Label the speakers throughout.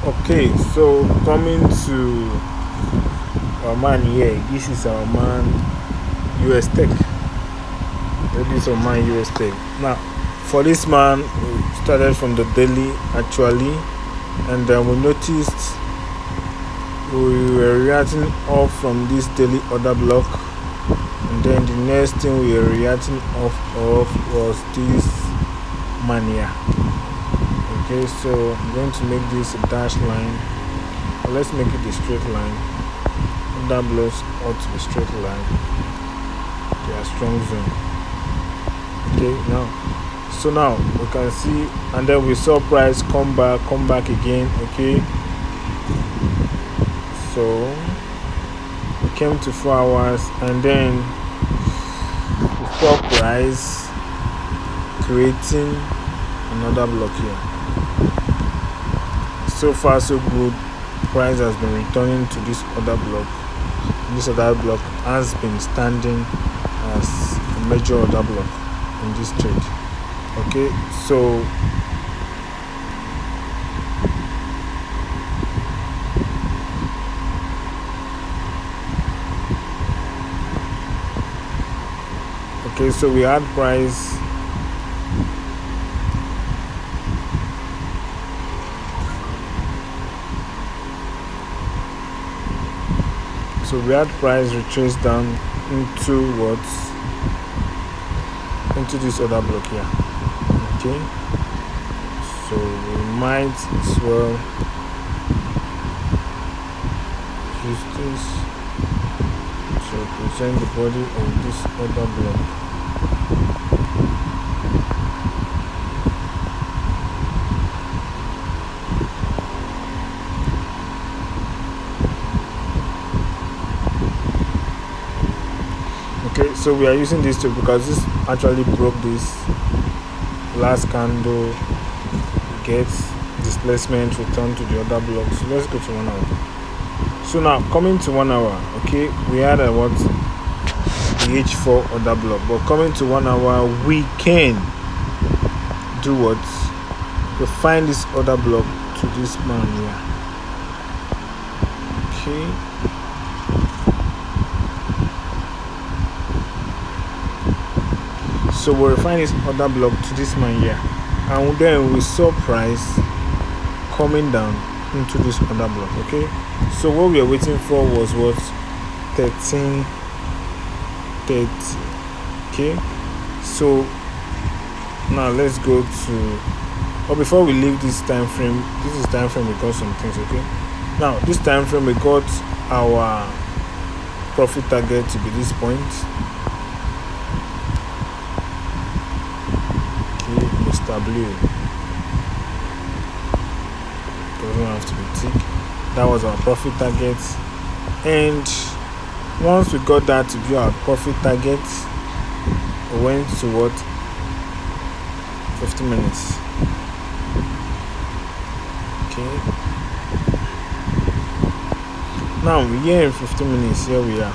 Speaker 1: Okay, so coming to our man here, this is our man US Tech. This is our man US Tech. Now, for this man, we started from the daily actually, and we noticed we were reacting off from this daily order block, and then the next thing we were reacting off of was this mania. Okay, so I'm going to make this a dash line. Let's make it a straight line. Order blocks ought to be straight line. They are strong zone. Okay, now we can see, and then we saw price come back again. Okay, so we came to 4 hours, and then we saw price creating another block here. So far so good. Price has been returning to this other block. This other block has been standing as a major order block in this trade. Okay, so we had price retrace down into this other block here. Okay, so we might as well use this to represent the body of this other block. Okay, so we are using this too because this actually broke this last candle, gets displacement, return to the other block. So let's go to 1 hour. So now coming to 1 hour, okay, we had a the H4 order block, but coming to 1 hour, we can do what? We find this order block to this man here. Okay. So we'll find this other block to this man here, and then we saw price coming down into this other block. Okay, so what we are waiting for was what? 1330. Okay, so now let's go to, but before we leave this time frame, this is time frame, we got some things. Okay, now this time frame, we got our profit target to be this point. W doesn't have to be tick. That was our profit target, and once we got that to be our profit target, we went to what? 50 minutes. Okay, now we're here in 15 minutes. Here we are.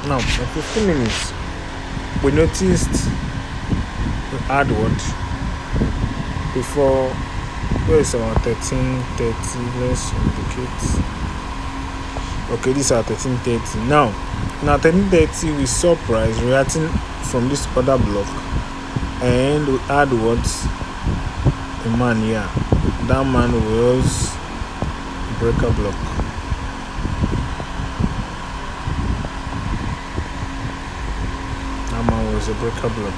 Speaker 1: Now in 15 minutes, we noticed add what before, where is our 1330? Let's indicate. Okay, this is our 1330. Now 1330, we saw price reacting from this other block, and we add what? A man here. That man was breaker block. That man was a breaker block.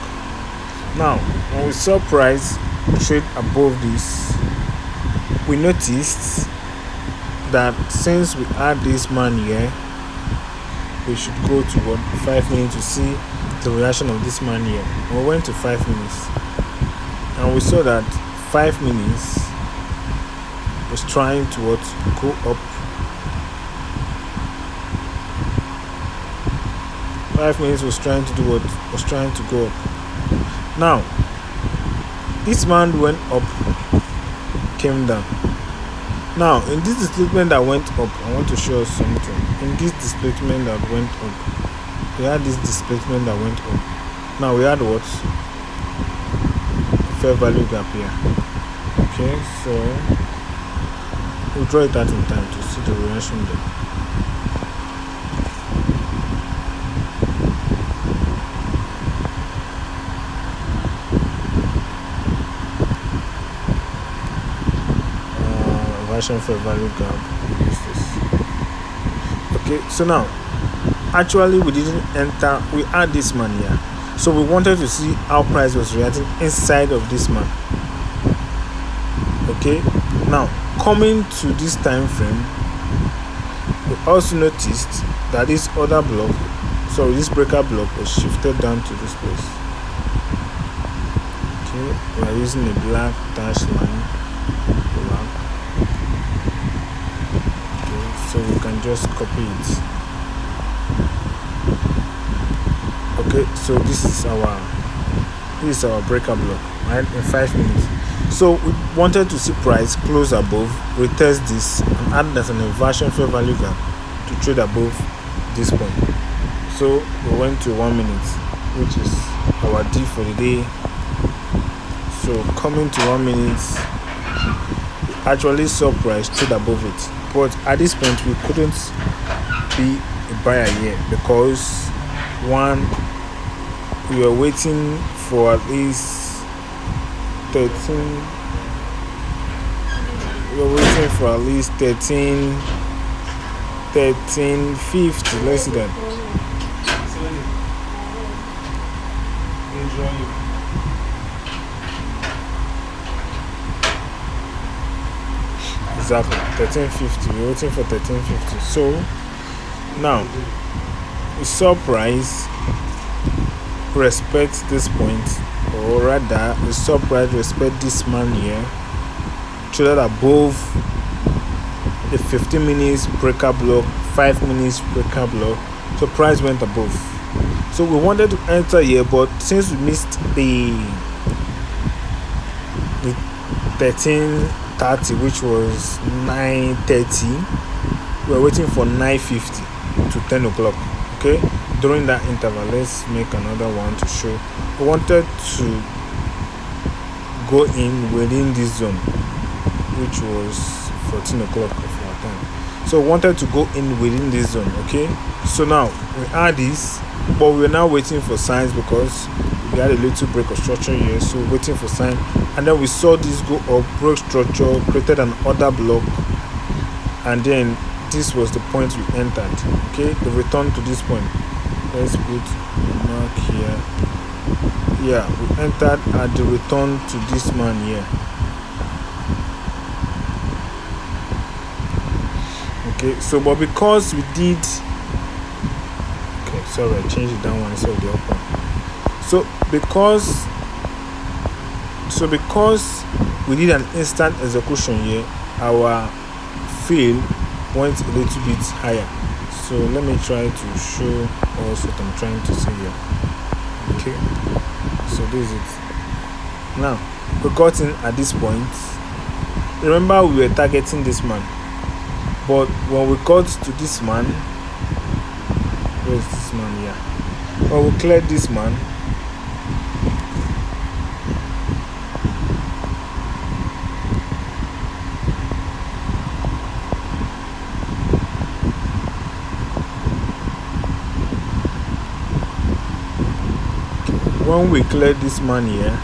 Speaker 1: Now, when we saw price trade above this, we noticed that since we had this man here, we should go to what? 5 minutes to see the reaction of this man here. We went to 5 minutes, and we saw that 5 minutes was trying to what? Go up. 5 minutes was trying to do what? Was trying to go up. Now, this man went up, came down. Now, in this displacement that went up, I want to show us something. In this displacement that went up, we had this displacement that went up. Now, we had what? Fair value gap here. Okay, so we'll draw it out in time to see the reaction there. Version for value gap. Use this. Okay, so now actually we didn't enter, we add this man here, so we wanted to see how price was reacting inside of this man. Okay, now coming to this time frame, we also noticed that this other block, sorry, this breaker block was shifted down to this place. Okay, we are using a black dash line, black. Okay, so we can just copy it. Okay, so this is our breaker block, right, in 5 minutes. So we wanted to see price close above, retest this, and add that an inversion fair value gap to trade above this point. So we went to 1 minute, which is our D for the day. So coming to 1 minute, we actually saw price trade above it, but at this point we couldn't be a buyer here because one, we were waiting for at least 13. We were waiting for at least 13.50. Let's see that. Exactly, 13.50. We're waiting for 13.50. So now we saw price respect this point, or rather the subprice respect this man here, traded above the 15 minutes breaker block, 5 minutes breaker block, so price went above. So we wanted to enter here, but since we missed the 13:30, which was 9:30, we are waiting for 9:50 to 10 o'clock. Okay, during that interval, let's make another one to show. We wanted to go in within this zone, which was 14 o'clock of our time. So we wanted to go in within this zone. Okay, so now we add this, but we're now waiting for signs because we had a little break of structure here, so we're waiting for sign, and then we saw this go up, broke structure, created an order block, and then this was the point we entered. Okay, the return to this point, let's put a mark here. Yeah, we entered at the return to this man here. Okay, so but because we did, okay, sorry, I changed it down one instead of the up one. So because we did an instant execution here, our fill went a little bit higher. So let me try to show us what I'm trying to say here. Okay, so this is it. Now we got in at this point. Remember, we were targeting this man, but when we got to this man, where is this man here? When we cleared this man, when we cleared this man here,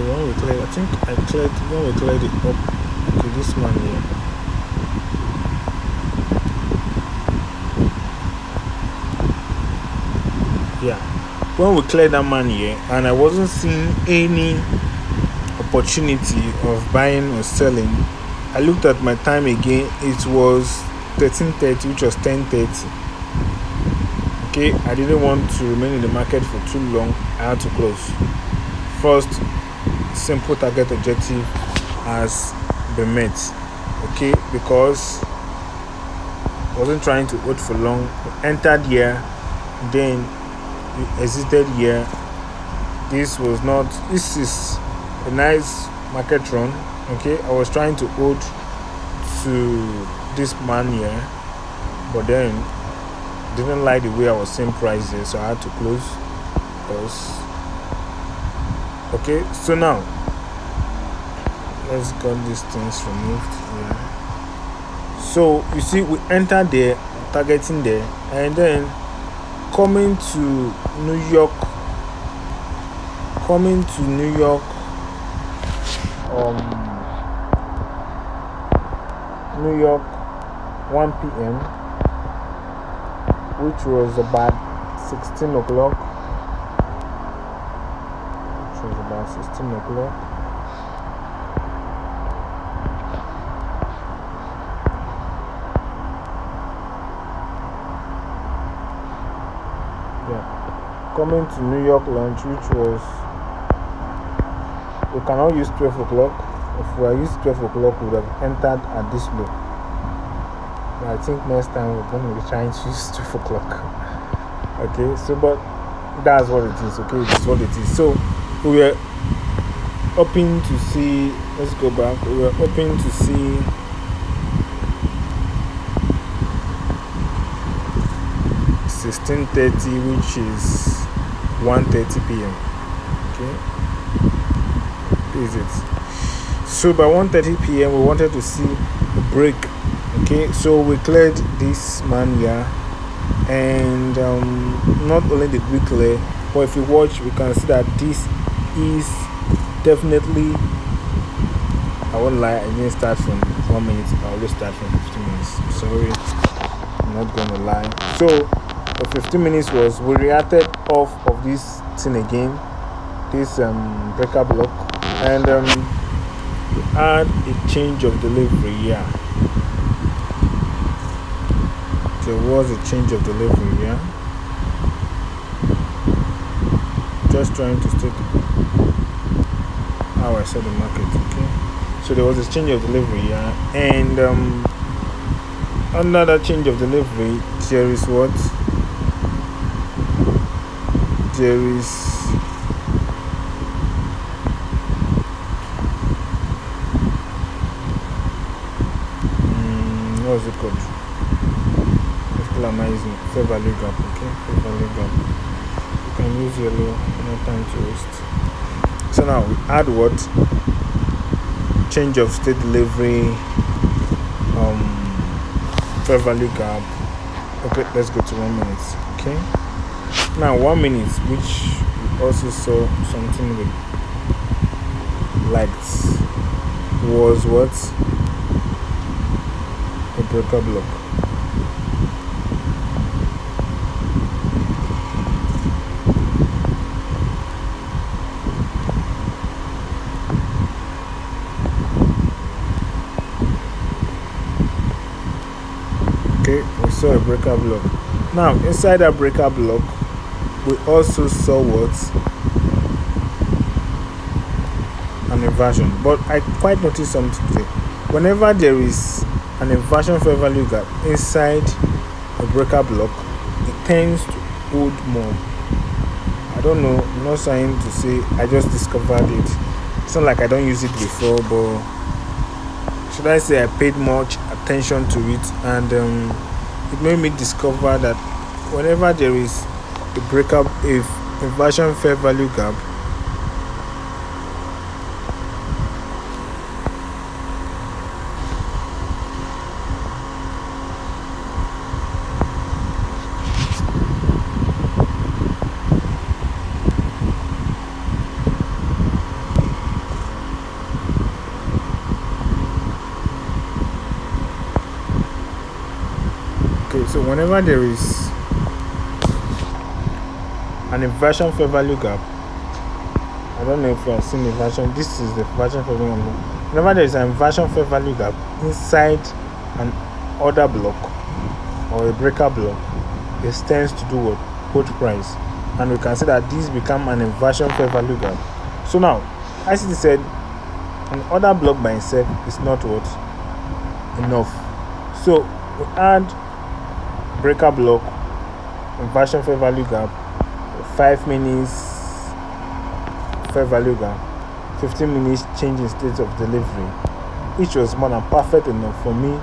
Speaker 1: when we cleared, I think I cleared, when we cleared it up to this man here, yeah, when we cleared that man here, and I wasn't seeing any opportunity of buying or selling, I looked at my time again. It was 13:30, which was 10:30. Okay, I didn't want to remain in the market for too long. I had to close. First, simple target objective has been met. Okay, because I wasn't trying to wait for long. We entered here, then we exited here. This is a nice market run. Okay, I was trying to hold to this man here, but then didn't like the way I was seeing prices, so I had to close because Okay, so now let's get these things removed. Yeah. So you see, we enter there, targeting there, and then coming to New York, um, New York, 1 p.m., which was about 16 o'clock. Which was about 16 o'clock. Yeah, coming to New York lunch, which was, we cannot use 12 o'clock. If we had used 12 o'clock, we would have entered at this low. I think next time we're going to be trying to use 12 o'clock. Okay, so but that's what it is. Okay, it's what it is. So we were hoping to see, let's go back. We were hoping to see $16:30, which is 1:30 p.m. Okay, is it? So by 1:30 p.m. we wanted to see a break. Okay, so we cleared this man here, and not only did we clear, but if you watch, we can see that this is definitely, I won't lie, I didn't start from 1 minute, I always start from 15 minutes. Sorry, I'm not gonna lie. So the 15 minutes was, we reacted off of this thing again, this breaker block, and we had a change of delivery here. There was a change of delivery here. Just trying to state how I saw the market. Okay, so there was a change of delivery here, and under that change of delivery, there is what? There is what's it called? Amazing fair value gap. Okay, fair value gap. You can use yellow, no time to waste. So now we add what? Change of state delivery, fair value gap. Okay, let's go to 1 minute. Okay, now 1 minute, which we also saw something with lights, was what? A breaker block. Okay, we saw a breaker block. Now, inside that breaker block, we also saw what? An inversion. But I quite noticed something today. Whenever there is an inversion fair value gap inside a breaker block, it tends to hold more. I don't know, I'm not trying to say I just discovered it. It's not like I don't use it before, but should I say I paid much attention to it, and it made me discover that whenever there is a breakup, if inversion fair value gap, so whenever there is an inversion fair value gap, I don't know if you have seen inversion. This is the inversion fair value gap. Whenever there is an inversion fair value gap inside an order block or a breaker block, it tends to do what? Hold price, and we can see that these become an inversion fair value gap. So now, ICT said an order block by itself is not what? Enough. So we add breaker block, inversion fair value gap, 5 minutes fair value gap, 15 minutes change in state of delivery, which was more than perfect enough for me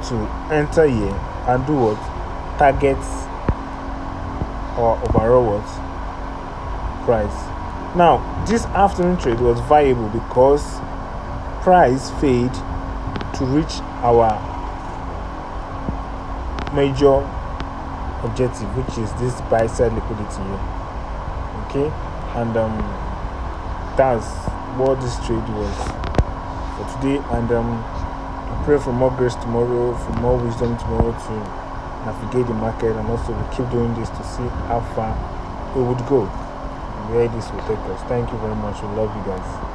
Speaker 1: to enter here and do what? Targets or overall what? Price. Now, this afternoon trade was viable because price failed to reach our major objective, which is this buy side liquidity here. Okay, and that's what this trade was for today. And I pray for more grace tomorrow, for more wisdom tomorrow to navigate the market, and also we keep doing this to see how far we would go, where this will take us. Thank you very much. We love you guys.